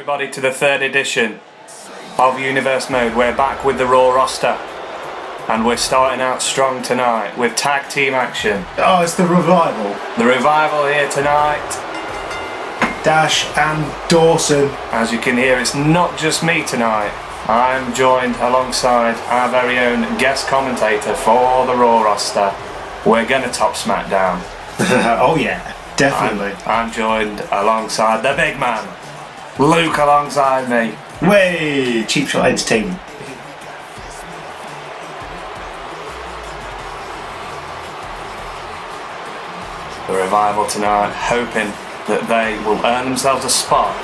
everybody to the third edition of Universe Mode. We're back with the Raw roster and we're starting out strong tonight with tag team action. Oh, it's the Revival. The Revival here tonight. Dash and Dawson. As you can hear, it's not just me tonight. I'm joined alongside our very own guest commentator for the Raw roster. We're gonna top SmackDown. Oh yeah, definitely. I'm joined alongside the big man, Luke, alongside me. Way Cheap Shot Entertainment. The Revival tonight, hoping that they will earn themselves a spot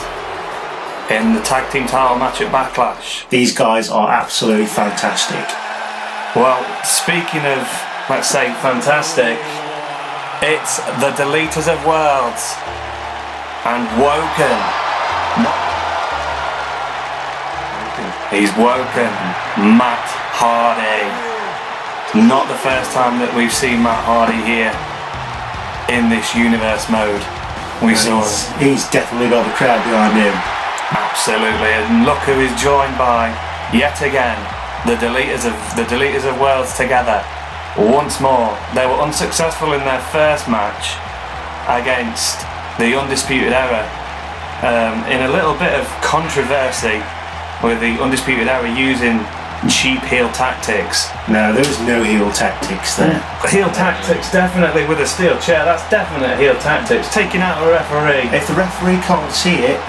in the tag team title match at Backlash. These guys are absolutely fantastic. Well, speaking of, let's say, fantastic, it's the Deleters of Worlds and Woken. He's woken Matt Hardy. Not the first time that we've seen Matt Hardy here in this Universe Mode. He's definitely got the crowd behind him. Absolutely, and look who is joined by, yet again, the Deleters of Worlds together. Once more, they were unsuccessful in their first match against the Undisputed Era, in a little bit of controversy with the Undisputed Era using cheap heel tactics. No, there was no heel tactics there. Heel tactics, definitely, with a steel chair. That's definite heel tactics. Taking out a referee. If the referee can't see it,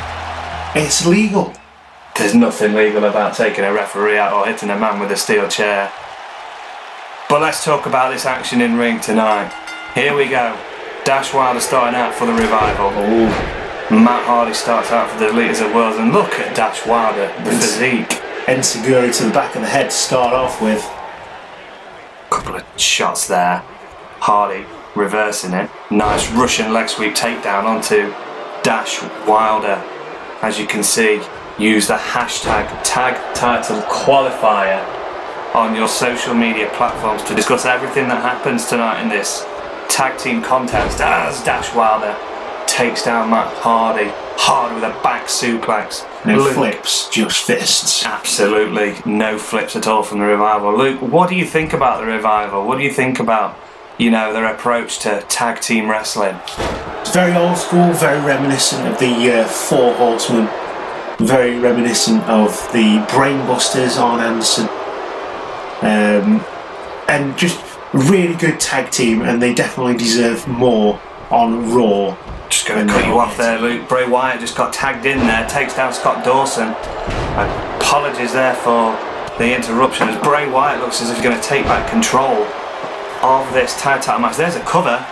it's legal. There's nothing legal about taking a referee out or hitting a man with a steel chair. But let's talk about this action in ring tonight. Here we go. Dash Wilder starting out for the Revival. Oh. Matt Hardy starts out for the Deleters of Worlds, and look at Dash Wilder, the physique. Enziguri to the back of the head to start off with. Couple of shots there. Hardy reversing it. Nice Russian leg sweep takedown onto Dash Wilder. As you can see, use the hashtag tag title qualifier on your social media platforms to discuss everything that happens tonight in this tag team contest as Dash Wilder takes down Matt Hardy. Hardy with a back suplex. No flips, just fists. Absolutely no flips at all from the Revival. Luke, what do you think about the Revival? What do you think about, their approach to tag team wrestling? It's very old school, very reminiscent of the Four Horsemen. Very reminiscent of the Brainbusters, Arn Anderson. And just really good tag team, and they definitely deserve more on Raw. Just going to cut you off there, Luke. Bray Wyatt just got tagged in there, takes down Scott Dawson. Apologies there for the interruption, as Bray Wyatt looks as if he's going to take back control of this tag title match. There's a cover.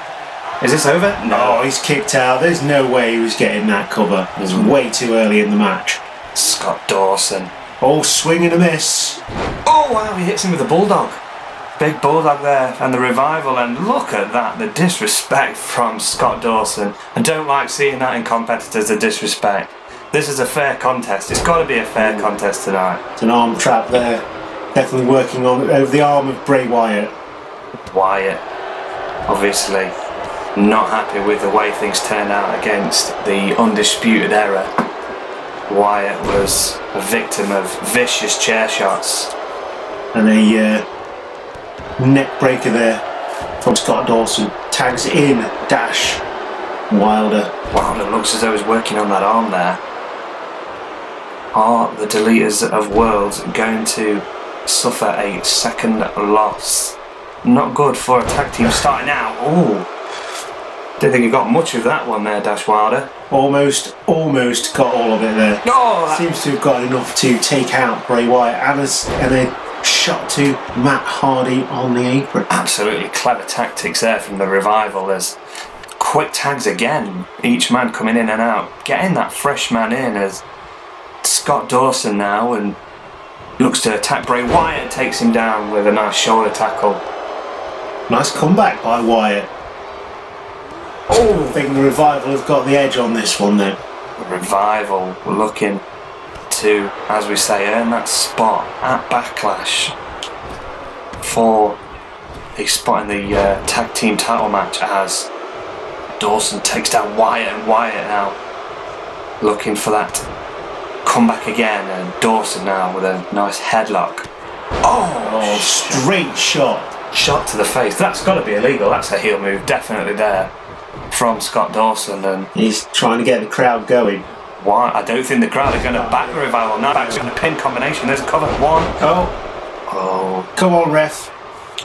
Is this over? No. Oh, he's kicked out. There's no way he was getting that cover. It was way too early in the match. Scott Dawson. Oh, swing and a miss. Oh, wow, he hits him with a bulldog. Big bulldog there, and the Revival, and look at that, the disrespect from Scott Dawson. I don't like seeing that in competitors, the disrespect. This is a fair contest. It's got to be a fair contest tonight. It's an arm trap there. Definitely working on over the arm of Bray Wyatt. Wyatt, obviously, not happy with the way things turned out against the Undisputed Era. Wyatt was a victim of vicious chair shots. And a neck breaker there from Scott Dawson. Tags in Dash Wilder. Wilder looks as though he's working on that arm there. Are the Deleters of Worlds going to suffer a second loss? Not good for a tag team starting out. Ooh. Don't think you got much of that one there, Dash Wilder. Almost got all of it there. Oh, seems to have got enough to take out Bray Wyatt and a shot to Matt Hardy on the apron. Absolutely clever tactics there from the Revival. There's quick tags again, each man coming in and out, getting that fresh man in as Scott Dawson now, and looks to attack Bray Wyatt, takes him down with a nice shoulder tackle. Nice comeback by Wyatt. Oh, I think the Revival have got the edge on this one though. The Revival looking to, as we say, earn that spot at Backlash for a spot in the tag team title match as Dawson takes down Wyatt, and Wyatt now looking for that come back again, and Dawson now with a nice headlock. Oh, straight shot. Shot to the face. That's got to be illegal. That's a heel move, definitely there from Scott Dawson. And he's trying to get the crowd going. Why? I don't think the crowd are going to back the Revival. Now back to the pin combination. There's cover one. Oh, come on, ref.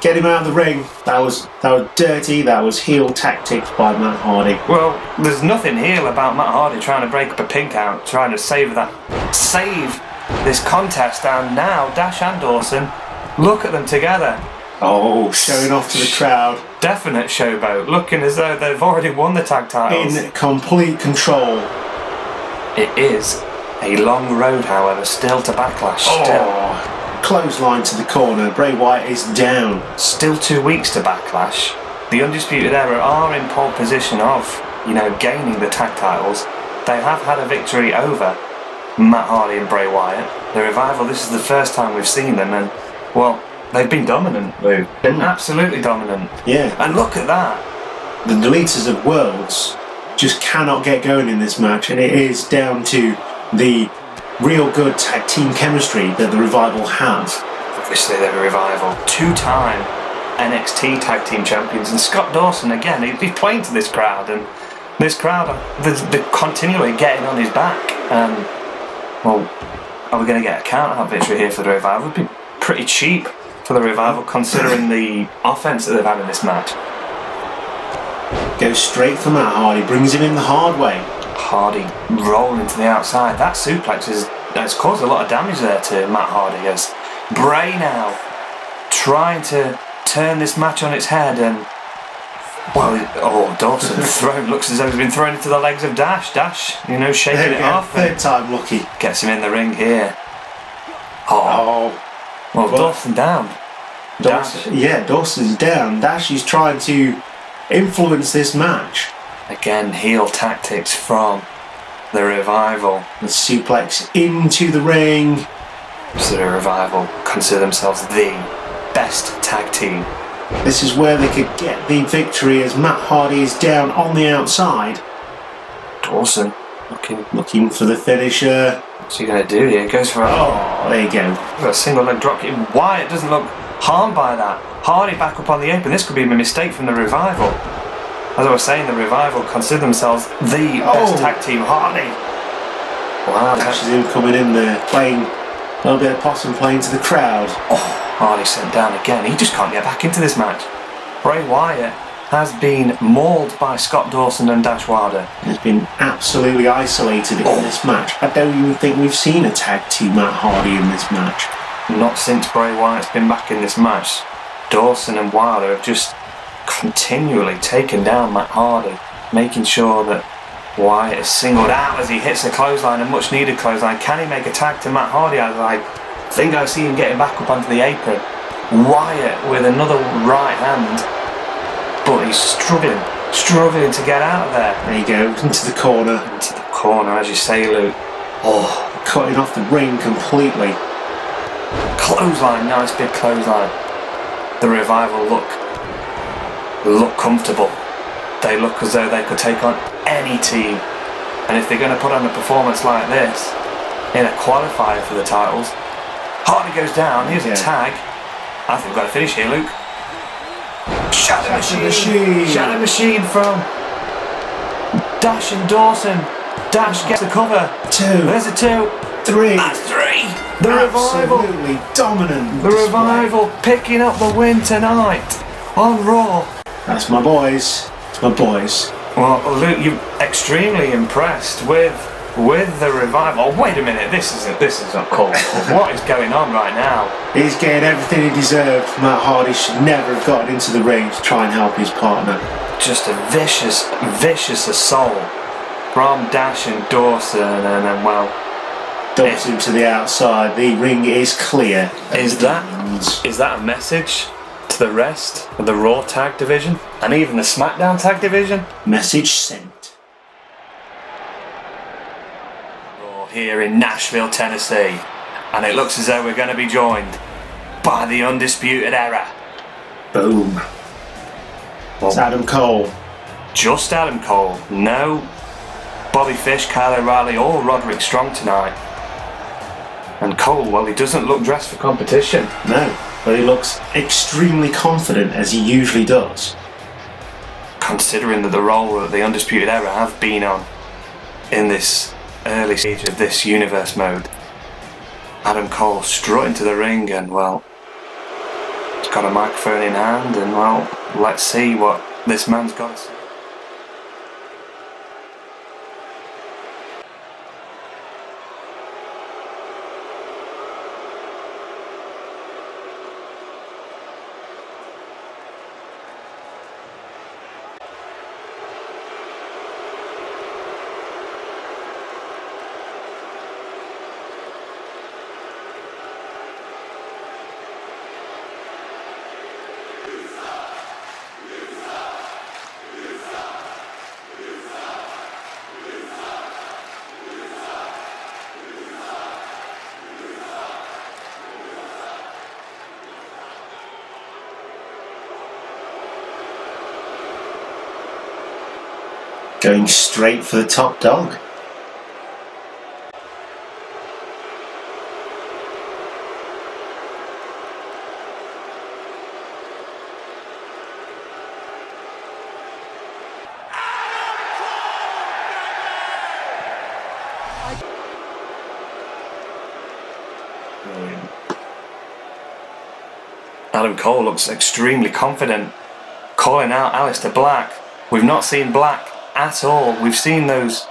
Get him out of the ring. That was dirty. That was heel tactics by Matt Hardy. Well, there's nothing heel about Matt Hardy trying to break up a pin count, trying to save this contest. And now Dash and Dawson, look at them together. Oh, showing off to the crowd. Definite showboat, looking as though they've already won the tag titles. In complete control. It is a long road, however, still to Backlash. Clothesline to the corner. Bray Wyatt is down. Still 2 weeks to Backlash. The Undisputed Era are in pole position of, gaining the tag titles. They have had a victory over Matt Hardy and Bray Wyatt. The Revival, this is the first time we've seen them, and, well, they've been dominant, Lou. Been absolutely dominant. Yeah. And look at that. The Deleters of Worlds just cannot get going in this match, and it is down to the real good tag team chemistry that the Revival have. Obviously, they're a Revival. 2-time NXT tag team champions, and Scott Dawson, again, he's playing to this crowd, and this crowd, they're continually getting on his back. Well, are we going to get a count-out victory here for the Revival? It would be pretty cheap for the Revival, considering the offense that they've had in this match. Goes straight for Matt Hardy, brings him in the hard way. Hardy rolling to the outside. That suplex has caused a lot of damage there to Matt Hardy, as Bray now trying to turn this match on its head, and Dawson looks as though he's been thrown into the legs of Dash, shaking it off. Third time lucky. Gets him in the ring here. Dawson down. Dawson's down. Dash is trying to influence this match. Again, heel tactics from the Revival. The suplex into the ring. So the Revival consider themselves the best tag team. This is where they could get the victory, as Matt Hardy is down on the outside. Dawson looking for the finisher. What's he going to do here? Goes for there you go. A single leg drop kick. Wyatt doesn't look harmed by that. Hardy back up on the apron. This could be a mistake from the Revival. As I was saying, the Revival consider themselves the best tag team. Hardy. Wow. Dash is him coming in there, playing a little bit of possum, playing to the crowd. Hardy sent down again. He just can't get back into this match. Bray Wyatt has been mauled by Scott Dawson and Dash Wilder. He's been absolutely isolated in this match. I don't even think we've seen a tag team Matt Hardy in this match. Not since Bray Wyatt's been back in this match. Dawson and Wilder have just continually taken down Matt Hardy, making sure that Wyatt is singled out as he hits a clothesline, a much needed clothesline. Can he make a tag to Matt Hardy? I think I see him getting back up onto the apron. Wyatt with another right hand, but he's struggling to get out of there. There you go, into the corner. Into the corner, as you say, Luke. Cutting off the ring completely. Clothesline, nice big clothesline. The Revival look comfortable. They look as though they could take on any team. And if they're going to put on a performance like this in a qualifier for the titles, Hardy goes down. Here's a tag. I think we've got a finish here, Luke. Shadow Machine from Dash and Dawson. Dash gets the cover. 2. There's a 2. 3. That's 3. The Revival. Absolutely dominant. The Revival picking up the win tonight on Raw. That's my boys. It's my boys. Well, Luke, you're extremely impressed with the Revival. Oh, wait a minute, this isn't cool. What is going on right now? He's getting everything he deserved. Matt Hardy should never have gotten into the ring to try and help his partner. Just a vicious assault from Dash and Dawson, and then, well, Dawson to the outside. The ring is clear. Is that a message to the rest of the Raw tag division and even the SmackDown tag division? Message sent. Raw here in Nashville, Tennessee, and it looks as though we're going to be joined by the Undisputed Era. Boom. It's Adam Cole. Just Adam Cole. No Bobby Fish, Kyle O'Reilly or Roderick Strong tonight. And Cole, well, he doesn't look dressed for competition. No, but he looks extremely confident, as he usually does. Considering that the role that the Undisputed Era have been on in this early stage of this universe mode. Adam Cole strutting to the ring and, well, he's got a microphone in hand and, well, let's see what this man's got to say. Going straight for the top dog. Adam Cole looks extremely confident, calling out Aleister Black. We've not seen Black at all. We've seen those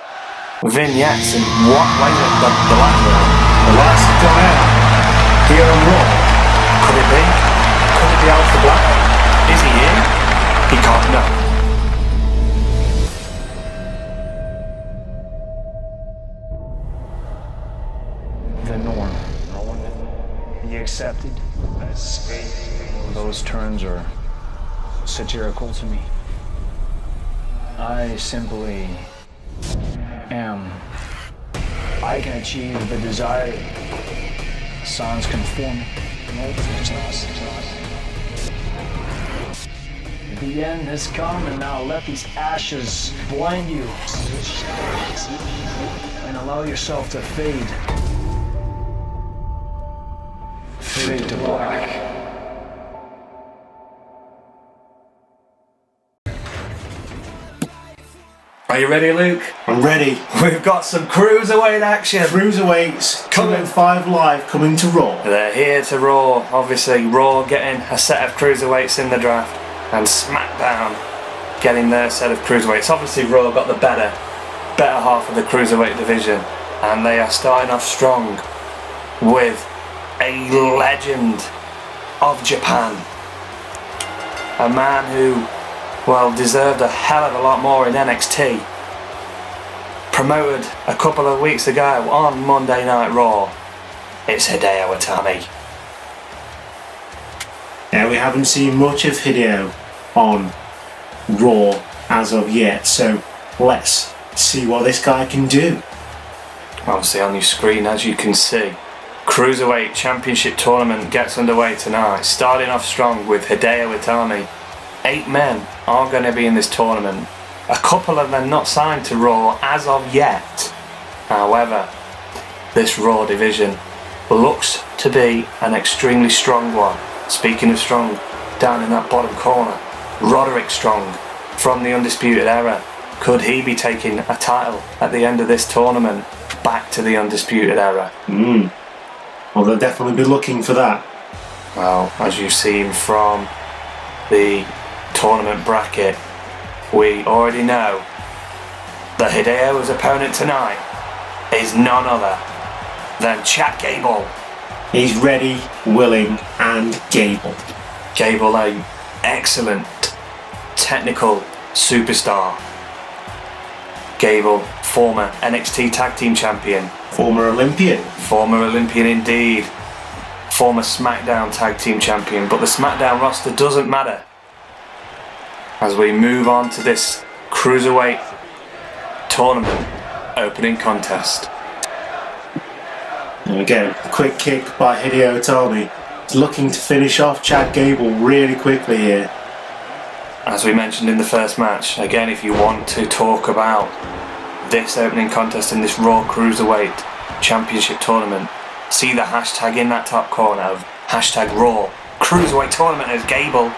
vignettes and what way the lights have gone out here on Raw. Could it be? Could it be Aleister Black? Is he here? He can't know. The norm. You accepted? Those terms are satirical to me. I simply am. I can achieve the desired. Sans conform. The end has come, and now let these ashes blind you and allow yourself to fade. Fade to black. Are you ready, Luke? I'm ready. We've got some Cruiserweight action. Cruiserweights, 205 Live coming to Raw. They're here to Raw. Obviously, Raw getting a set of Cruiserweights in the draft, and SmackDown getting their set of Cruiserweights. Obviously, Raw got the better half of the Cruiserweight division, and they are starting off strong with a legend of Japan. A man who, well, deserved a hell of a lot more in NXT. Promoted a couple of weeks ago on Monday Night Raw. It's Hideo Itami. Now, we haven't seen much of Hideo on Raw as of yet, so let's see what this guy can do. Obviously on your screen, as you can see, Cruiserweight Championship Tournament gets underway tonight, starting off strong with Hideo Itami. 8 men are going to be in this tournament. A couple of them not signed to Raw as of yet. However, this Raw division looks to be an extremely strong one. Speaking of strong, down in that bottom corner, Roderick Strong from the Undisputed Era. Could he be taking a title at the end of this tournament back to the Undisputed Era? Well, they'll definitely be looking for that. Well, as you've seen from the tournament bracket, we already know that Hideo's opponent tonight is none other than Chad Gable. He's ready, willing, and Gable. Gable, an excellent technical superstar. Gable, former NXT Tag Team Champion. Former Olympian. Former Olympian indeed. Former SmackDown Tag Team Champion. But the SmackDown roster doesn't matter as we move on to this Cruiserweight tournament opening contest. There we go. A quick kick by Hideo Itami. He's looking to finish off Chad Gable really quickly here. As we mentioned in the first match, again, if you want to talk about this opening contest in this Raw Cruiserweight Championship Tournament, See the hashtag in that top corner of hashtag Raw Cruiserweight Tournament as Gable.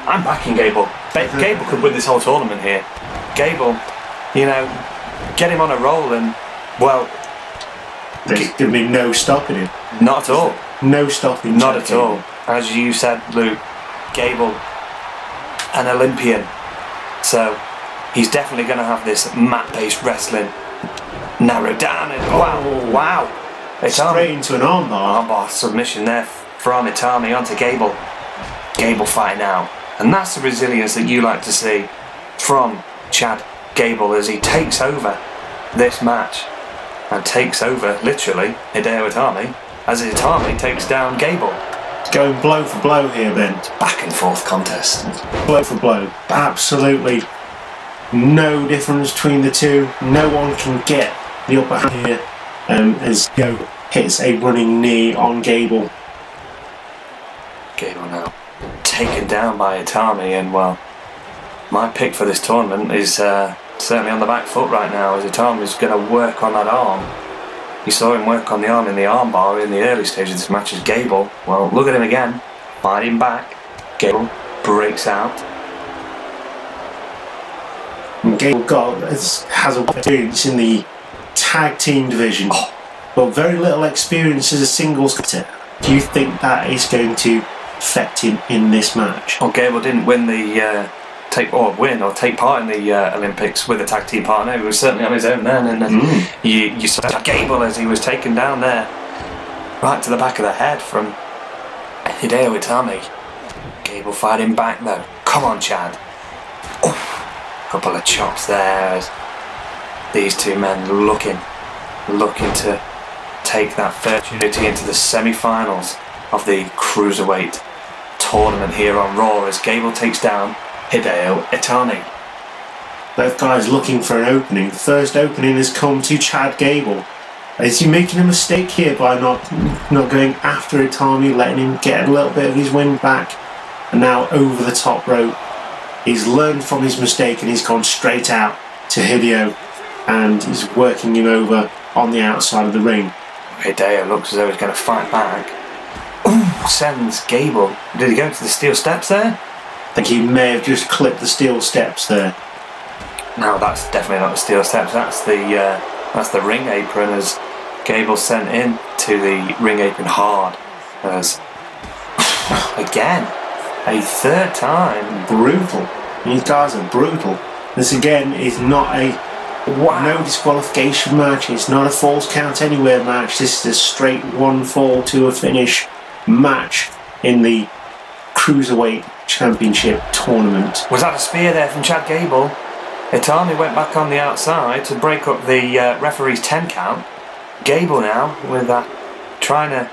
I'm backing Gable. Gable could win this whole tournament here. Gable, you know, get him on a roll and, well... There's going to be no stopping him. Not at all. No stopping. Not at all. As you said, Luke, Gable, an Olympian. So, he's definitely going to have this mat-based wrestling narrowed down. And wow. Straight into an armbar. Armbar submission there from Itami onto Gable. Gable fighting out. And that's the resilience that you like to see from Chad Gable as he takes over this match. And takes over, literally, Hideo Itami, as Itami takes down Gable. Going blow for blow here, Ben. Back and forth contest. Blow for blow. Absolutely no difference between the two. No one can get the upper hand here as Hideo hits a running knee on Gable. Gable now taken down by Itami, and well, my pick for this tournament is certainly on the back foot right now, as Itami's going to work on that arm. You saw him work on the arm in the armbar in the early stage of this match as Gable, well, look at him again, fighting back. Gable breaks out. And Gable has a experience in the tag team division, but very little experience as a singles fighter. Do you think that is going to affect him in this match? Well, Gable didn't win the take part in the Olympics with a tag team partner. He was certainly on his own then, and you saw Gable as he was taken down there, right to the back of the head from Hideo Itami. Gable fighting back though. Come on, Chad. Couple of chops there as these two men looking to take that first opportunity into the semi-finals of the Cruiserweight tournament here on Raw as Gable takes down Hideo Itami. Both guys looking for an opening. The first opening has come to Chad Gable. Is he making a mistake here by not going after Itami, letting him get a little bit of his wind back? And now over the top rope. He's learned from his mistake and he's gone straight out to Hideo and he's working him over on the outside of the ring. Hideo looks as though he's going to fight back. Ooh, sends Gable. Did he go to the steel steps there? I think he may have just clipped the steel steps there. No, that's definitely not the steel steps. That's the ring apron as Gable sent in to the ring apron hard. As again, a third time. Brutal. These guys are brutal. This again is not a no disqualification match. It's not a false count anywhere match. This is a straight one fall to a finish match in the Cruiserweight Championship tournament. Was that a spear there from Chad Gable? Itami went back on the outside to break up the referee's 10 count. Gable now with that trying to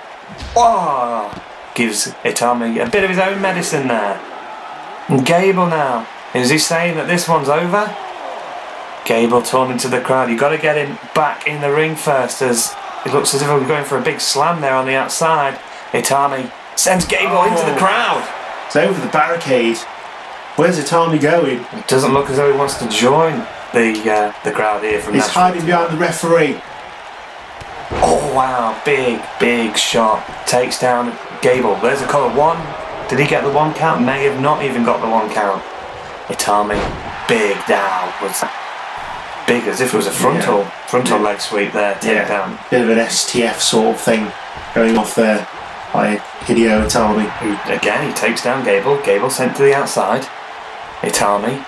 gives Itami a bit of his own medicine there. And Gable now, is he saying that this one's over? Gable turning to the crowd. You've got to get him back in the ring first, as it looks as if we're going for a big slam there on the outside. Itami sends Gable into the crowd. It's over the barricade. Where's Itami going? It doesn't look as though he wants to join the crowd here from He's Nashville. hiding behind the referee. Oh wow, big shot. Takes down Gable. There's a cover. One. Did he get the one count? May have not even got the one count. Itami, big down. Was big as if it was a frontal leg sweep there. Take down. Bit of an STF sort of thing going off there by Hideo Itami. Again, he takes down Gable. Gable sent to the outside. Itami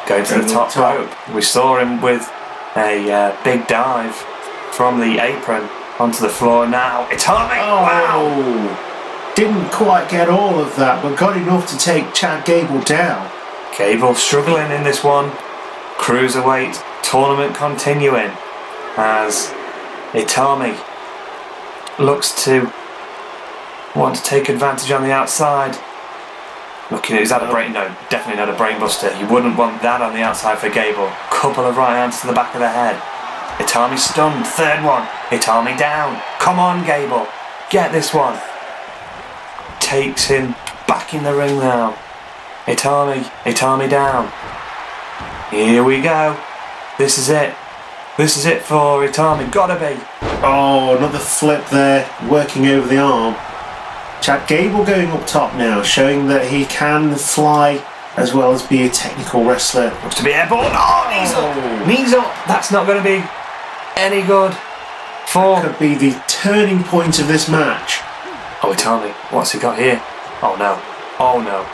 going to the top rope. We saw him with a big dive from the apron onto the floor. Now Itami. Wow. Didn't quite get all of that, but got enough to take Chad Gable down. Gable struggling in this one. Cruiserweight tournament continuing as Itami looks to want to take advantage on the outside. Looking, is that a brain? No, definitely not a brain buster. You wouldn't want that on the outside for Gable. Couple of right hands to the back of the head. Itami stunned. Third one. Itami down. Come on, Gable. Get this one. Takes him back in the ring now. Itami down. Here we go. This is it. This is it for Itami. Gotta be. Oh, another flip there, working over the arm. Chad Gable going up top now, showing that he can fly as well as be a technical wrestler. Looks to be airborne. Oh, knees up. Knees up. That's not going to be any good for... Could be the turning point of this match. Oh, Itami. What's he got here? Oh, no. Oh, no.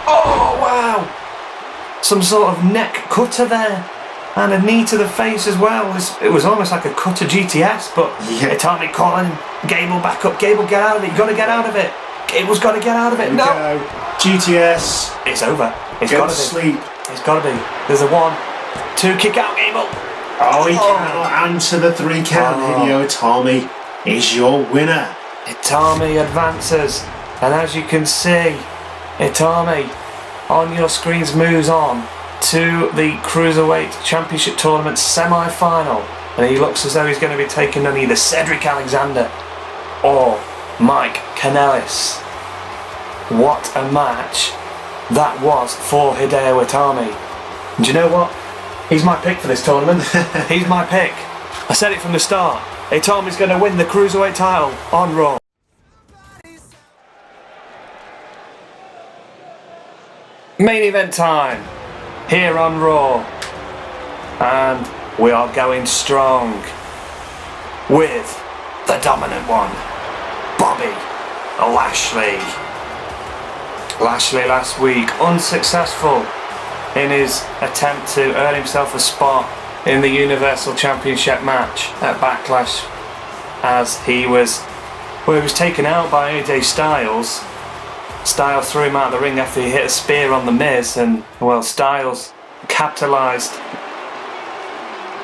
Oh, wow. Some sort of neck cutter there. And a knee to the face as well. It was almost like a cutter GTS, but yeah. Itami calling Gable back up. Gable, get out of it. You've got to get out of it. Gable's got to get out of it. No. Go. GTS. It's over. It's Go got to to sleep. It's got to be. There's a 1, 2, kick out Gable. Oh, he cannot answer the 3 count. Hideo Itami is your winner. Itami advances. And as you can see, Itami on your screens moves on to the Cruiserweight Championship Tournament semi-final, and he looks as though he's going to be taking on either Cedric Alexander or Mike Kanellis. What a match that was for Hideo Itami. And do you know what? He's my pick for this tournament. He's my pick. I said it from the start. Itami's going to win the Cruiserweight title on Raw. Main event time here on Raw, and we are going strong with the dominant one, Bobby Lashley. Lashley last week unsuccessful in his attempt to earn himself a spot in the Universal Championship match at Backlash, as he was taken out by AJ Styles. Styles threw him out of the ring after he hit a spear on The Miz, and well, Styles capitalised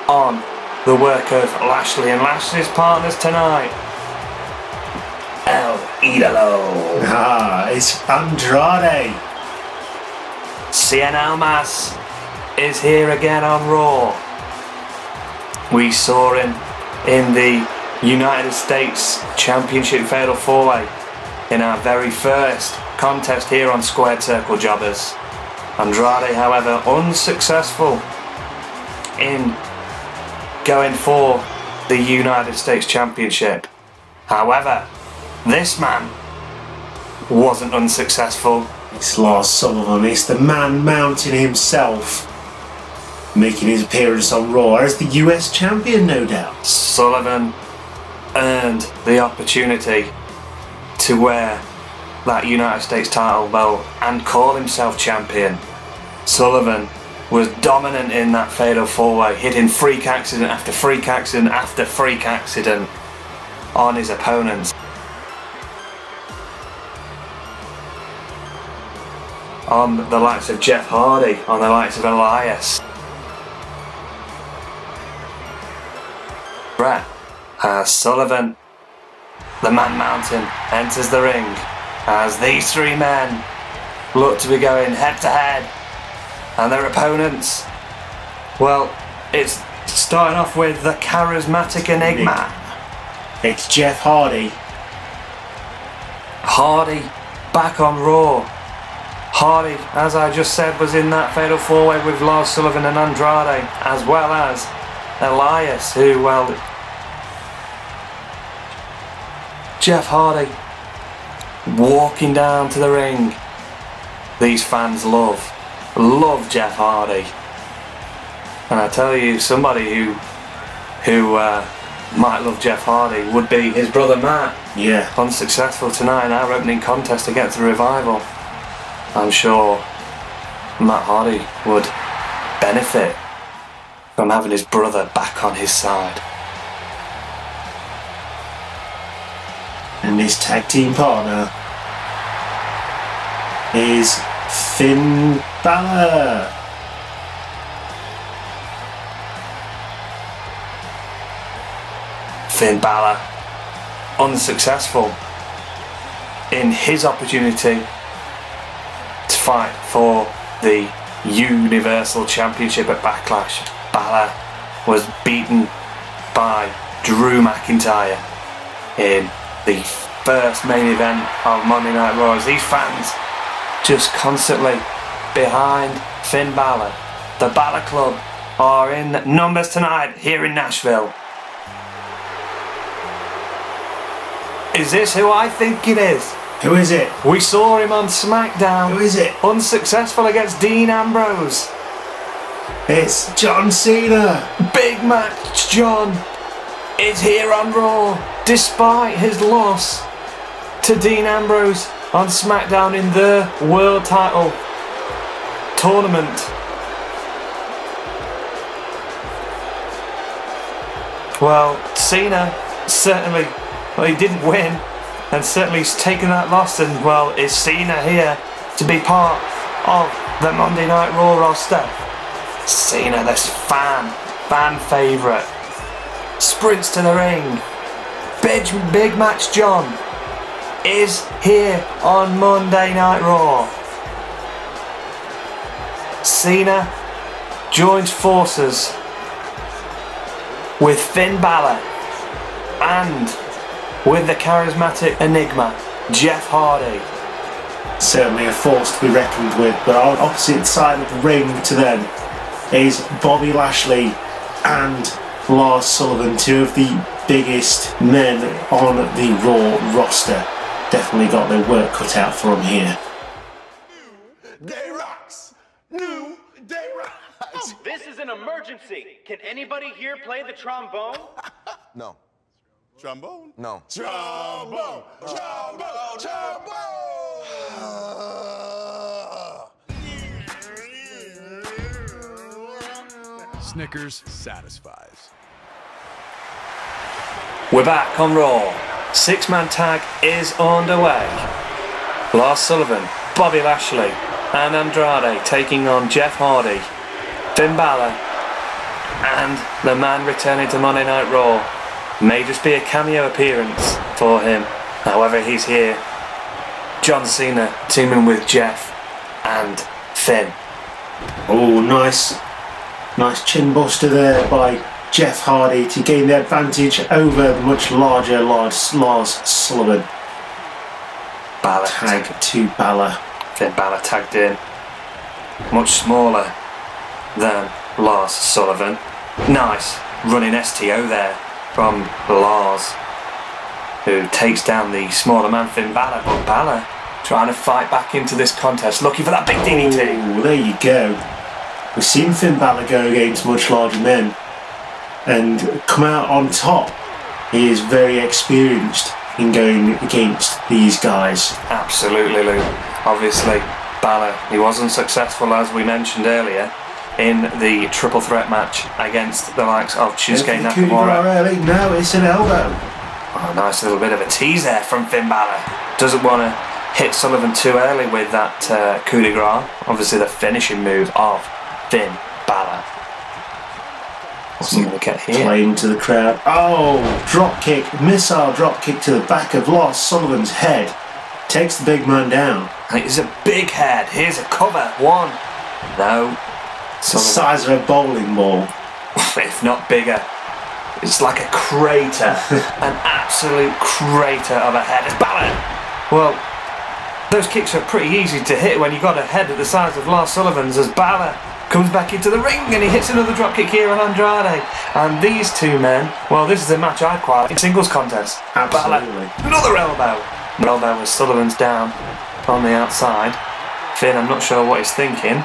on the work of Lashley and Lashley's partners tonight. El Idolo. It's Andrade Cien Almas is here again on Raw. We saw him in the United States Championship Fatal 4-Way in our very first contest here on Squared Circle Jobbers. Andrade, however, unsuccessful in going for the United States Championship. However, this man wasn't unsuccessful. It's Lars Sullivan. It's the man mountain himself, making his appearance on Raw as the US Champion, no doubt. Sullivan earned the opportunity to wear that United States title belt and call himself champion. Sullivan was dominant in that fatal 4-way, hitting freak accident after freak accident after freak accident on his opponents. On the likes of Jeff Hardy, on the likes of Elias. Brett, as Sullivan, the Man Mountain, enters the ring as these 3 men look to be going head to head, and their opponents, well, it's starting off with the charismatic Enigma. It's Jeff Hardy. Hardy back on Raw. Hardy, as I just said, was in that fatal 4-way with Lars Sullivan and Andrade, as well as Elias, who, well, Jeff Hardy walking down to the ring. These fans love Jeff Hardy, and I tell you, somebody who might love Jeff Hardy would be his brother Matt. Yeah. Unsuccessful tonight in our opening contest against the Revival. I'm sure Matt Hardy would benefit from having his brother back on his side. And his tag team partner is Finn Balor. Finn Balor unsuccessful in his opportunity to fight for the Universal Championship at Backlash. Balor was beaten by Drew McIntyre in the first main event of Monday Night Raw, as these fans just constantly behind Finn Balor. The Balor Club are in numbers tonight here in Nashville. Is this who I think it is? Who is it? We saw him on SmackDown. Who is it? Unsuccessful against Dean Ambrose. It's John Cena. Big match John is here on Raw, despite his loss to Dean Ambrose on SmackDown in the World Title Tournament. Well, Cena certainly, he didn't win, and certainly he's taken that loss, and well, is Cena here to be part of the Monday Night Raw roster? Cena, this fan favourite, sprints to the ring. Big match John is here on Monday Night Raw. Cena joins forces with Finn Balor and with the charismatic enigma Jeff Hardy. Certainly a force to be reckoned with, but on opposite side of the ring to them is Bobby Lashley and Lars Sullivan, two of the biggest men on the Raw roster. Definitely got their work cut out for them here. New Day Rocks! New Day Rocks! This is an emergency. Can anybody here play the trombone? No. Trombone? No. Trombone! Trombone! Trombone! Snickers satisfies. We're back on Raw. Six-man tag is underway. Lars Sullivan, Bobby Lashley and Andrade taking on Jeff Hardy, Finn Balor and the man returning to Monday Night Raw. May just be a cameo appearance for him. However, he's here. John Cena teaming with Jeff and Finn. Oh, nice chin buster there by Jeff Hardy to gain the advantage over the much larger Lars Sullivan. Balor Tag to Balor. Finn Balor tagged in. Much smaller than Lars Sullivan. Nice running STO there from Lars, who takes down the smaller man Finn Balor, but Balor trying to fight back into this contest, looking for that big DDT. Oh, there you go. We've seen Finn Balor go against much larger men and come out on top. He is very experienced in going against these guys. Absolutely, Lou. Obviously, Balor, he wasn't successful, as we mentioned earlier, in the triple threat match against the likes of Shinsuke Nakamura. Early. No, it's an elbow. Oh, nice little bit of a tease there from Finn Balor. Doesn't want to hit Sullivan too early with that coup de grace. Obviously the finishing move of Finn Balor. What's he going to get here? Playing to the crowd. Oh, drop kick, missile drop kick to the back of Lars Sullivan's head. Takes the big man down. It's a big head. Here's a cover. One. No. It's the size of a bowling ball. If not bigger. It's like a crater. An absolute crater of a head. It's Balor. Well, those kicks are pretty easy to hit when you've got a head at the size of Lars Sullivan's, as Balor comes back into the ring and he hits another dropkick here on Andrade. And these two men, well, this is a match I'd quite like. Singles contest. Absolutely. Balor, another elbow. Elbow as Sullivan's down on the outside. Finn, I'm not sure what he's thinking.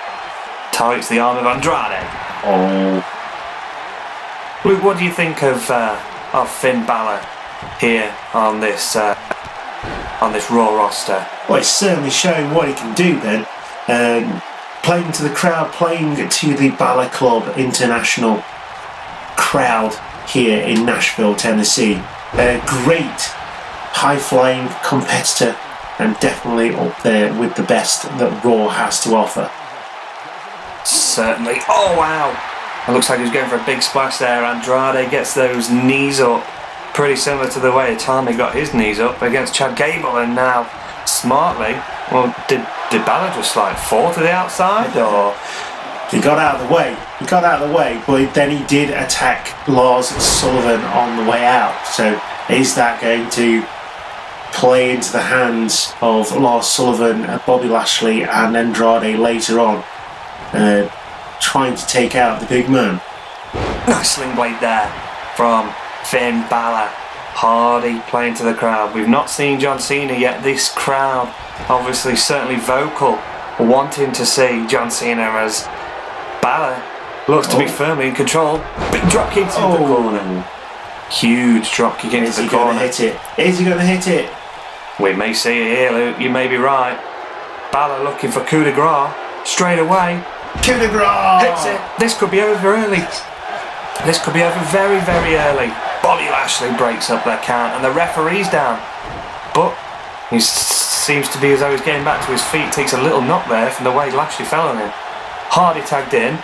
Targets the arm of Andrade. Oh. Luke, what do you think of Finn Balor here on this Raw roster? Well, it's certainly showing what he can do then. Playing to the crowd, playing to the Balor Club International crowd here in Nashville, Tennessee. A great high-flying competitor and definitely up there with the best that Raw has to offer. Certainly. Oh, wow. It looks like he's going for a big splash there. Andrade gets those knees up. Pretty similar to the way Itami got his knees up against Chad Gable, and now smartly, well, did Balor just like fall to the outside, or? He got out of the way. But then he did attack Lars Sullivan on the way out. So is that going to play into the hands of Lars Sullivan, Bobby Lashley and Andrade later on? trying to take out the big man. Nice sling blade there from Finn Balor. Hardy playing to the crowd. We've not seen John Cena yet. This crowd obviously certainly vocal, wanting to see John Cena as Balor looks to be firmly in control. Big drop kick into the corner. Huge drop kick into the corner. Is he going to hit it? We may see it here, Luke. You may be right. Balor looking for coup de grace straight away. Coup de grace! Hits it. This could be over early. This could be over very, very early. Bobby Lashley breaks up their count and the referee's down. But he seems to be as though he's getting back to his feet. Takes a little knock there from the way Lashley fell on him. Hardy tagged in.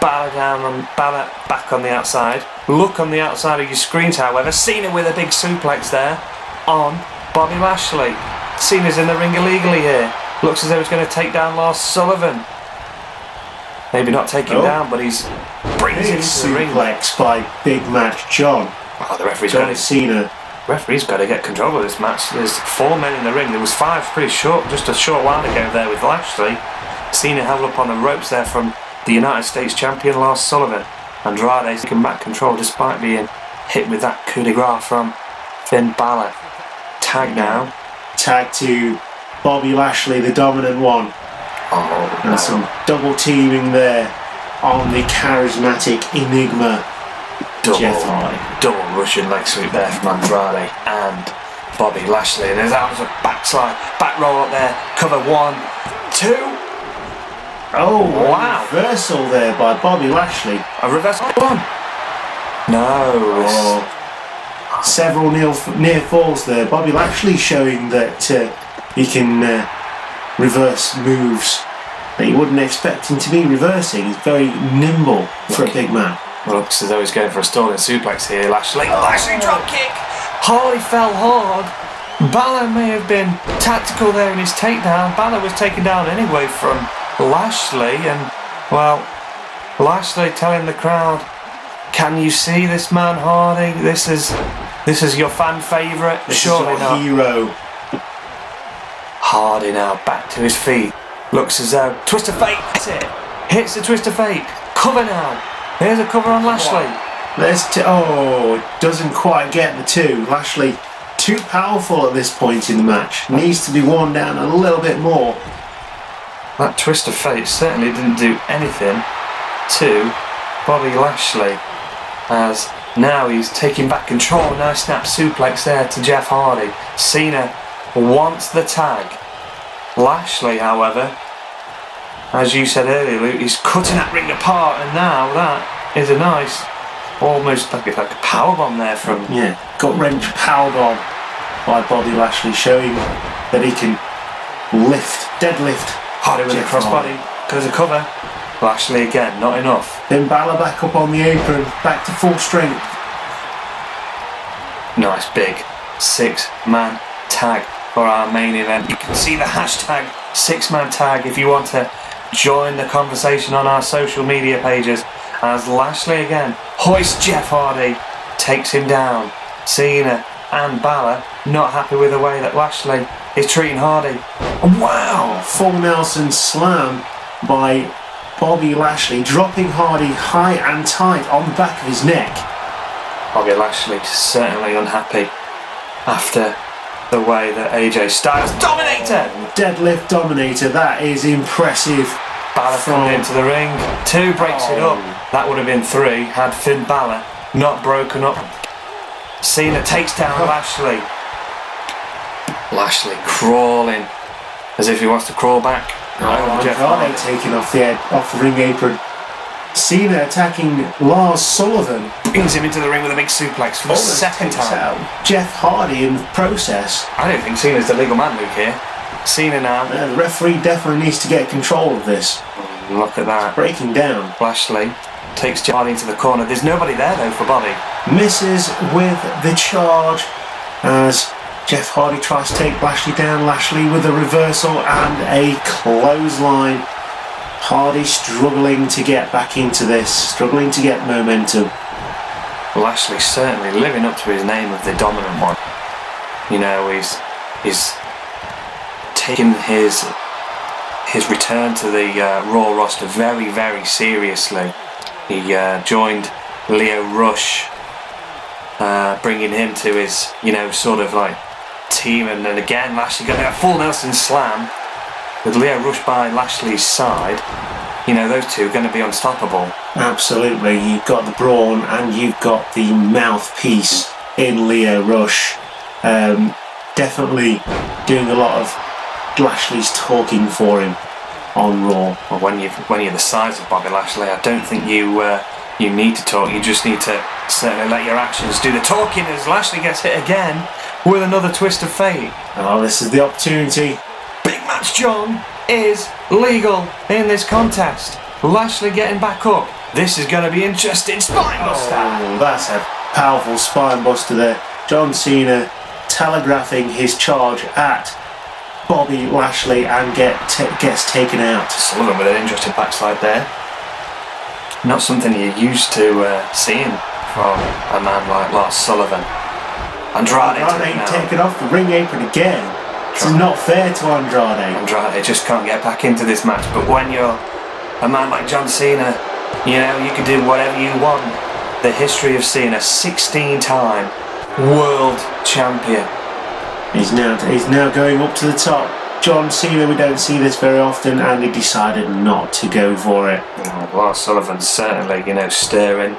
Balor down on Balor back on the outside. Look on the outside of your screens, however. Cena with a big suplex there on Bobby Lashley. Cena's in the ring illegally here. Looks as though he's going to take down Lars Sullivan. Maybe not take him down, but he's brings him into the ring. Suplex by Big Match John. Oh, the referee's John Cena. Referee's got to get control of this match. There's 4 men in the ring. There was 5 pretty short, just a short while ago there with Lashley. Cena held up on the ropes there from the United States Champion Lars Sullivan. Andrade's taken back control despite being hit with that coup de grace from Finn Balor. Tag now. Tag to Bobby Lashley, the dominant one. Oh, and some double teaming there on the charismatic Enigma. Jeff Hardy. Double Russian leg sweep there from Andrade and Bobby Lashley. And that was a backslide, back roll up there. Cover 1, 2. Oh, wow. Reversal there by Bobby Lashley. A reversal 1. No. Several near falls there. Bobby Lashley showing that he can reverse moves that you wouldn't expect him to be reversing. He's very nimble for a big man. Well, looks as though he's going for a stalling suplex here. Lashley drop kick. Hardy fell hard. Balor may have been tactical there in his takedown. Balor was taken down anyway from Lashley, and well, Lashley telling the crowd, "Can you see this man, Hardy? This is your fan favourite. Surely not." Hero. Hardy now back to his feet. Looks as though twist of fate. Hits it. Hits the twist of fate. Cover now. Here's a cover on Lashley. It doesn't quite get the 2. Lashley too powerful at this point in the match. Needs to be worn down a little bit more. That twist of fate certainly didn't do anything to Bobby Lashley, as now he's taking back control. Nice snap suplex there to Jeff Hardy. Cena wants the tag. Lashley, however, as you said earlier, Luke, he's cutting that ring apart, and now that is a nice, almost like a powerbomb there from... Yeah, gut wrench powerbomb by Bobby Lashley, showing that he can deadlift. Hardy with a crossbody, goes a cover. Lashley again, not enough. Then Balor back up on the apron, back to full strength. Nice big 6-man tag for our main event. You can see the hashtag 6-man tag if you want to join the conversation on our social media pages, as Lashley again hoists Jeff Hardy, takes him down. Cena and Balor not happy with the way that Lashley is treating Hardy. Wow! Full Nelson slam by Bobby Lashley, dropping Hardy high and tight on the back of his neck. Bobby Lashley certainly unhappy after the way that AJ Styles Dominator! Deadlift Dominator, that is impressive. Balor coming into the ring. 2 breaks it up. That would have been 3 had Finn Balor not broken up. Cena takes down Lashley. Lashley crawling as if he wants to crawl back. Jeff Hardy taking off the ring apron. Cena attacking Lars Sullivan. Brings him into the ring with a big suplex for the second time. Jeff Hardy in the process. I don't think Cena's the legal man, Luke, here. Cena now. The referee definitely needs to get control of this. Look at that. Breaking down. Lashley takes Jeff Hardy into the corner. There's nobody there though for Bobby. Misses with the charge as Jeff Hardy tries to take Lashley down. Lashley with a reversal and a clothesline. Hardy struggling to get back into this, struggling to get momentum. Lashley certainly living up to his name of the dominant one. You know, he's taking his his return to the Raw roster very, very seriously. He joined Lio Rush, bringing him to his, sort of like team, and then again Lashley got a full Nelson slam with Lio Rush by Lashley's side. Those two are going to be unstoppable. Absolutely, you've got the brawn and you've got the mouthpiece in Lio Rush. Definitely doing a lot of Lashley's talking for him on Raw. Well, when you're the size of Bobby Lashley, I don't think you need to talk. You just need to certainly let your actions do the talking as Lashley gets hit again with another twist of fate. Oh, this is the opportunity. Big Match John is legal in this contest. Lashley getting back up. This is going to be interesting. Spinebuster. Oh, that's a powerful spinebuster there. John Cena telegraphing his charge at Bobby Lashley and gets taken out. Sullivan with an interesting backslide there. Not something you're used to seeing from a man like Lars Sullivan. Andrade taken off the ring apron again. This is not fair to Andrade. Andrade just can't get back into this match. But when you're a man like John Cena, you can do whatever you want. The history of Cena, 16-time world champion. He's now going up to the top. John Cena, we don't see this very often, and he decided not to go for it. Lars Sullivan certainly, stirring,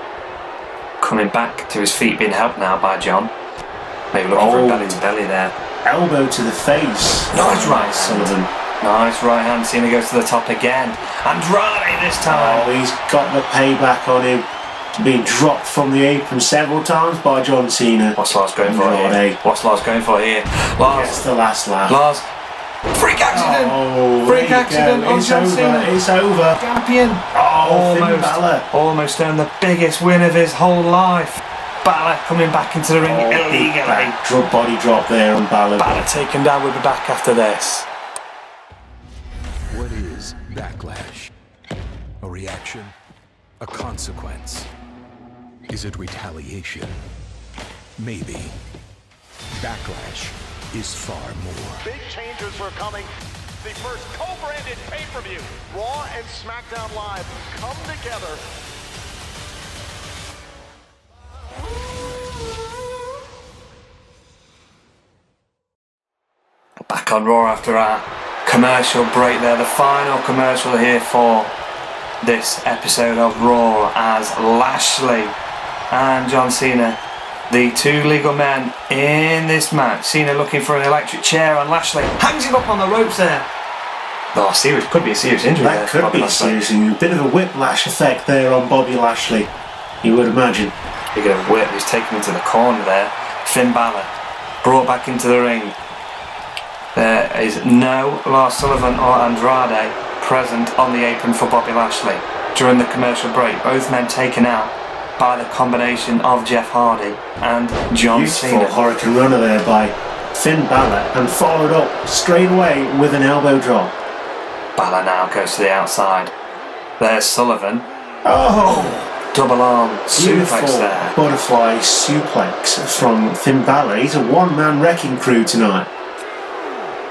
coming back to his feet, being helped now by John. Maybe looking for a belly to belly there. Elbow to the face. Nice right Sullivan. Nice right hand. Cena goes to the top again. Andrade this time. Oh, he's got the payback on him. Being dropped from the apron several times by John Cena. What's Lars going for here? What's Lars going for here? Lars. Gets the last laugh. Lars. Freak accident. Oh, freak accident on John Cena. It's over. Champion. Finn Balor. Almost earned the biggest win of his whole life. Balor coming back into the ring illegally. Body drop there on Balor. Balor taken down with the back after this. What is Backlash? A reaction? A consequence? Is it retaliation? Maybe. Backlash is far more. Big changes are coming. The first co-branded pay-per-view. Raw and SmackDown Live come together. Back on Raw after our commercial break there. The final commercial here for this episode of Raw as Lashley and John Cena, the two legal men in this match. Cena looking for an electric chair and Lashley hangs him up on the ropes there. Oh, could be a serious injury there. That could be serious. A bit of a whiplash effect there on Bobby Lashley, you would imagine. Big of a whip, he's taken him to the corner there. Finn Balor brought back into the ring. There is no Lars Sullivan or Andrade present on the apron for Bobby Lashley during the commercial break. Both men taken out by the combination of Jeff Hardy and John Cena. Beautiful Hurricane Runner there by Finn Balor and followed up straight away with an elbow drop. Balor now goes to the outside. There's Sullivan. Oh! Double arm Beautiful suplex there. Butterfly suplex from Finn Balor. He's a one-man wrecking crew tonight.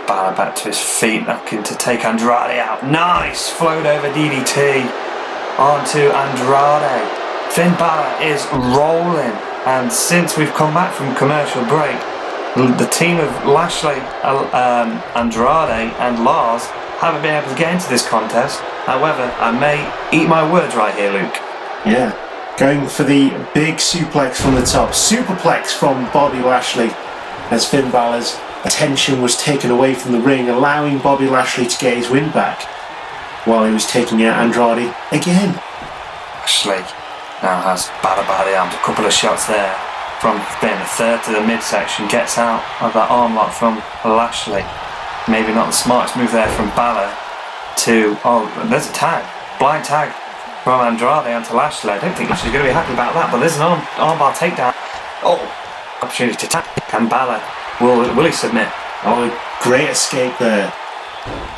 Balor back to his feet, looking to take Andrade out. Nice! Float over DDT onto Andrade. Finn Balor is rolling, and since we've come back from commercial break, the team of Lashley, Andrade and Lars haven't been able to get into this contest. However, I may eat my words right here, Luke. Yeah, going for the big suplex from the top. Superplex from Bobby Lashley as Finn Balor's attention was taken away from the ring, allowing Bobby Lashley to get his win back while he was taking out Andrade again. Lashley now has Balor by the arms. A couple of shots there from Finn. A third to the midsection. Gets out of that arm lock from Lashley. Maybe not the smartest move there from Balor to... Oh, there's a tag. Blind tag from Andrade onto Lashley. I don't think she's going to be happy about that, but there's an armbar takedown. Oh, opportunity to tap. And Balor, will he submit? Oh, great escape there.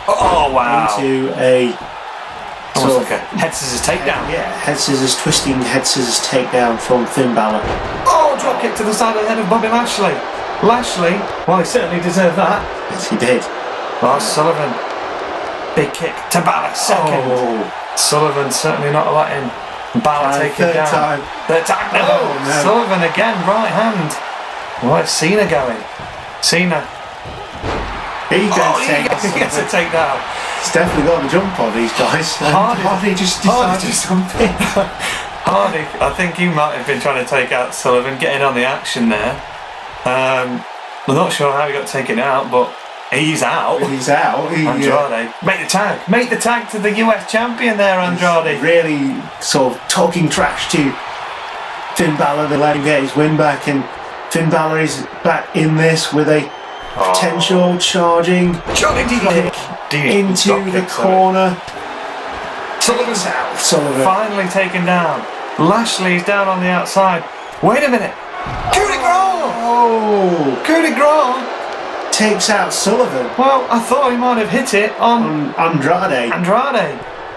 Oh, wow. Into a... Almost like a head scissors takedown. Yeah, head scissors, twisting head scissors takedown from Finn Balor. Oh, drop kick to the side of the head of Bobby Lashley. Lashley, well, he certainly deserved that. Yes, he did. Lars Sullivan Big kick to Balor, second. Oh. Sullivan certainly not letting Balor take it down. Third time. No. Sullivan again, right hand. Where's Cena going? Cena. He gets a takedown. He's definitely got the jump on these guys. Hardy just decided to something. Hardy, I think he might have been trying to take out Sullivan, getting on the action there. I'm not sure how he got taken out, but he's out. He's out. Andrade, make the tag to the U.S Champion there, Andrade. Really sort of talking trash to Finn Balor to let him get his win back, and Finn Balor is back in this with a potential charging kick into the corner. Sullivan's out. Sullivan finally taken down. Lashley's down on the outside. Wait a minute. Coup de grace! Oh! Coup de grace! Takes out Sullivan. Well, I thought he might have hit it on Andrade.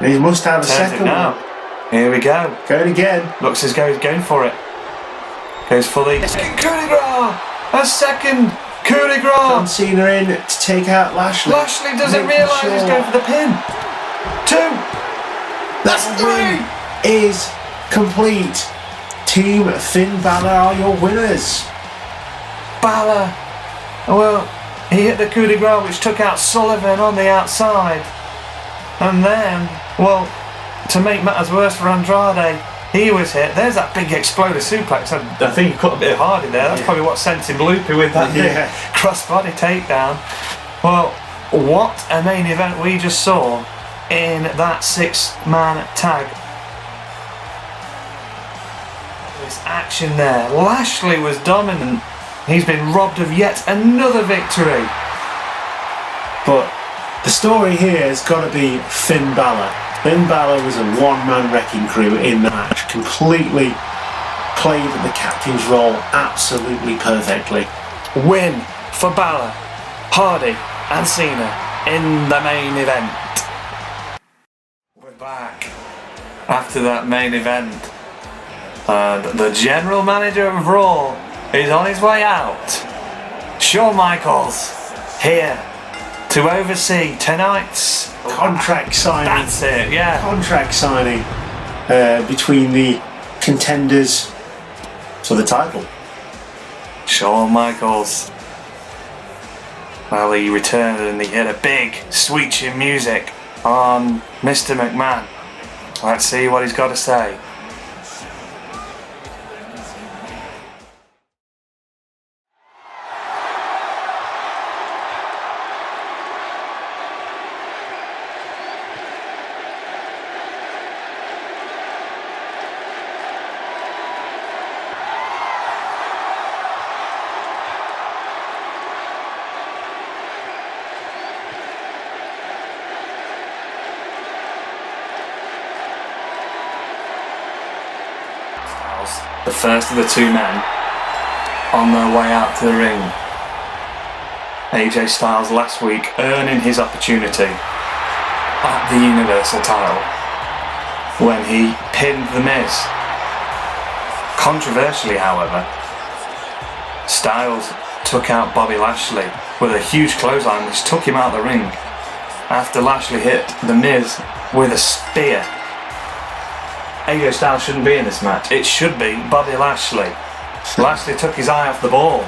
He must have a second now. one. Here we go. Going again. Looks as though he's going for it. Goes fully. Coup de grace! A second coup de grace! Cena in to take out Lashley. Lashley doesn't realise he's going for the pin. 2. That's 3. Is complete. Team Finn Balor are your winners. Balor. Well, he hit the coup de grace which took out Sullivan on the outside. And then, well, to make matters worse for Andrade, he was hit. There's that big exploder suplex. I think he cut a bit hard in there. That's probably what sent him loopy with that big crossbody takedown. Well, what a main event we just saw in that 6-man tag. This action there. Lashley was dominant. He's been robbed of yet another victory. But the story here has got to be Finn Balor. Finn Balor was a one-man wrecking crew in the match. Completely played the captain's role absolutely perfectly. Win for Balor, Hardy and Cena in the main event. We're back after that main event. And the general manager of Raw is on his way out. Shawn Michaels here to oversee tonight's contract signing. That's it, yeah. Contract signing between the contenders for the title. Shawn Michaels. Well, he returned and he hit a big switching music on Mr. McMahon. Let's see what he's got to say. The first of the 2 men on their way out to the ring. AJ Styles last week earning his opportunity at the Universal title when he pinned The Miz. Controversially, however, Styles took out Bobby Lashley with a huge clothesline which took him out of the ring after Lashley hit The Miz with a spear. AJ Styles shouldn't be in this match. It should be Bobby Lashley. Lashley took his eye off the ball.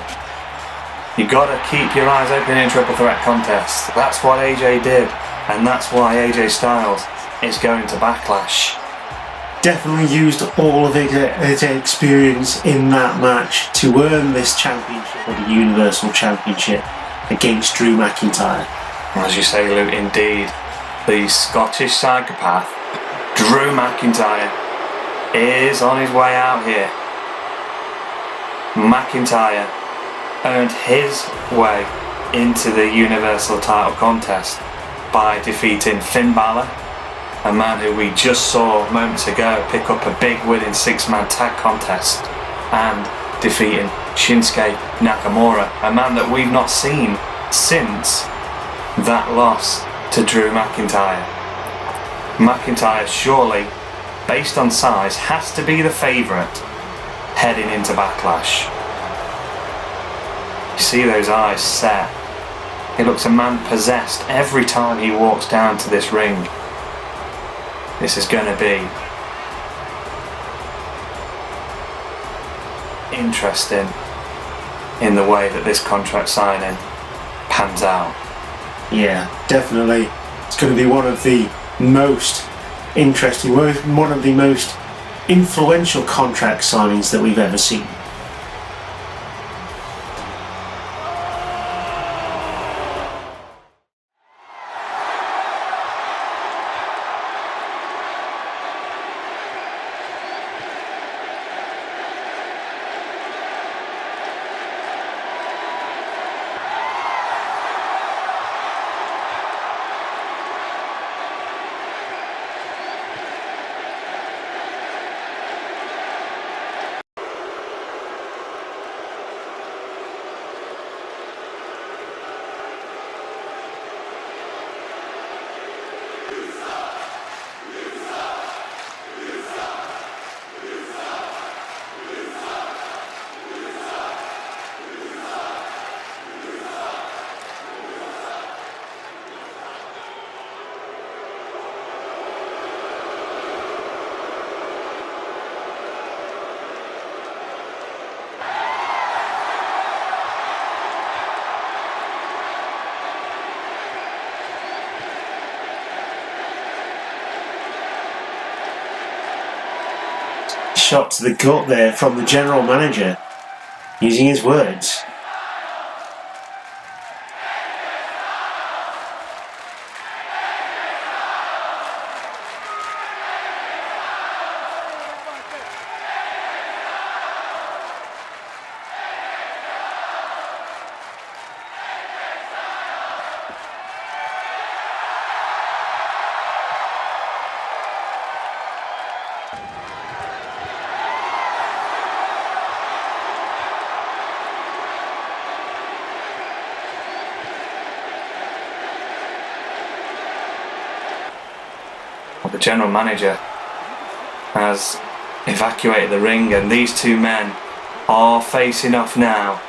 You've got to keep your eyes open in triple threat contests. That's what AJ did, and that's why AJ Styles is going to Backlash. Definitely used all of his experience in that match to earn this championship, or the Universal Championship, against Drew McIntyre. As you say, Luke, indeed, the Scottish psychopath, Drew McIntyre, is on his way out here. McIntyre earned his way into the Universal title contest by defeating Finn Balor, a man who we just saw moments ago pick up a big win in 6-man tag contest, and defeating Shinsuke Nakamura, a man that we've not seen since that loss to Drew McIntyre. McIntyre surely, based on size, has to be the favourite heading into Backlash. You see those eyes set He looks a man possessed every time he walks down to this ring. This is going to be interesting in the way that this contract signing pans out. Yeah, definitely. It's going to be one of the most interesting, one of the most influential contract signings that we've ever seen. Shot to the gut there from the general manager, using his words. The general manager has evacuated the ring, and these two men are facing off now,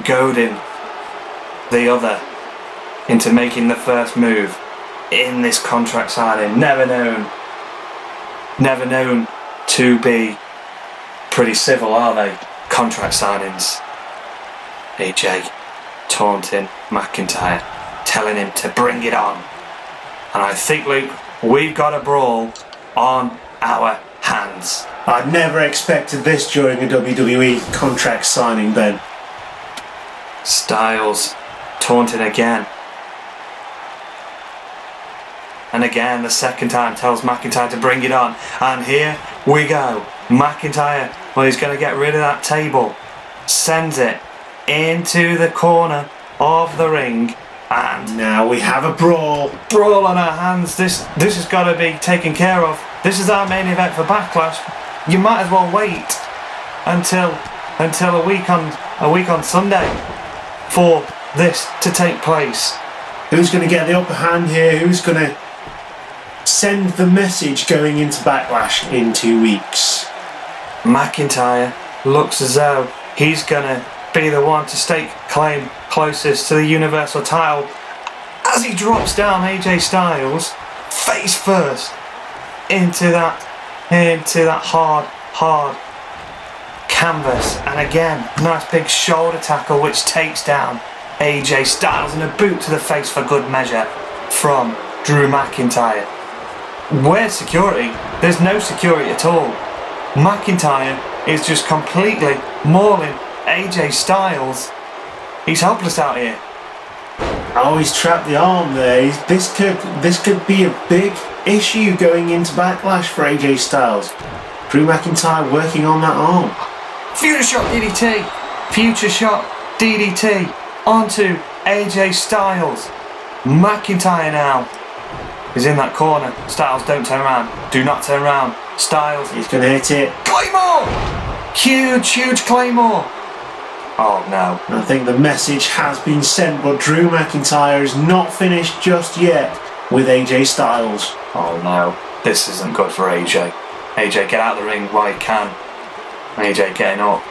goading the other into making the first move in this contract signing. Never known to be pretty civil, are they? Contract signings. AJ taunting McIntyre, telling him to bring it on. And I think, Luke, we've got a brawl on our hands. I never expected this during a WWE contract signing, Ben. Styles taunting again. And again, the second time, tells McIntyre to bring it on. And here we go. McIntyre, well, he's going to get rid of that table. Sends it into the corner of the ring. And now we have a brawl. Brawl on our hands. This has got to be taken care of. This is our main event for Backlash. You might as well wait until a week on Sunday for this to take place. Who's going to get the upper hand here? Who's going to send the message going into Backlash in 2 weeks? McIntyre looks as though he's going to be the one to stake claim closest to the Universal title as he drops down AJ Styles face first into that hard canvas, and again nice big shoulder tackle which takes down AJ Styles, and a boot to the face for good measure from Drew McIntyre. Where's security? There's no security at all. McIntyre is just completely mauling AJ Styles. He's helpless out here. Oh, he's trapped the arm there. This could be a big issue going into Backlash for AJ Styles. Drew McIntyre working on that arm. Future shot DDT. Future shot DDT onto AJ Styles. McIntyre now is in that corner. Styles, don't turn around. Do not turn around. Styles. He's going to hit it. Claymore! Huge Claymore. Oh no. I think the message has been sent, but Drew McIntyre is not finished just yet with AJ Styles. Oh no. This isn't good for AJ. AJ, get out of the ring while you can. AJ getting up.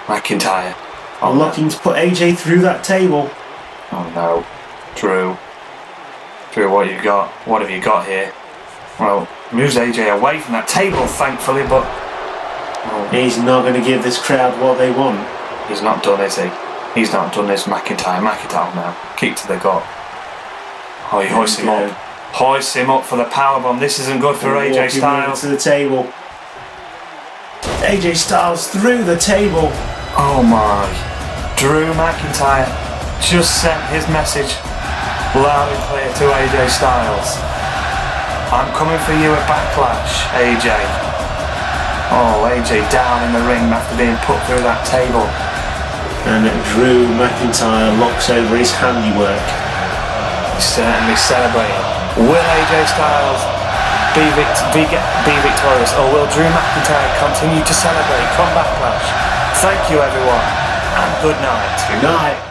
McIntyre. Looking to put AJ through that table. Oh no. Drew. Drew, what you got? What have you got here? Well, moves AJ away from that table, thankfully, but... He's not going to give this crowd what they want. He's not done, is he? He's not done this. McIntyre now. Kick to the gut. Oh, he hoists him up. Hoists him up for the powerbomb. This isn't good for AJ Styles. To the table. AJ Styles through the table. Oh my. Drew McIntyre just sent his message loud and clear to AJ Styles. I'm coming for you at Backlash, AJ. Oh, AJ down in the ring after being put through that table. And Drew McIntyre locks over his handiwork. He's certainly celebrating. Will AJ Styles be victorious, or will Drew McIntyre continue to celebrate come Backlash? Thank you, everyone, and good night. Good night.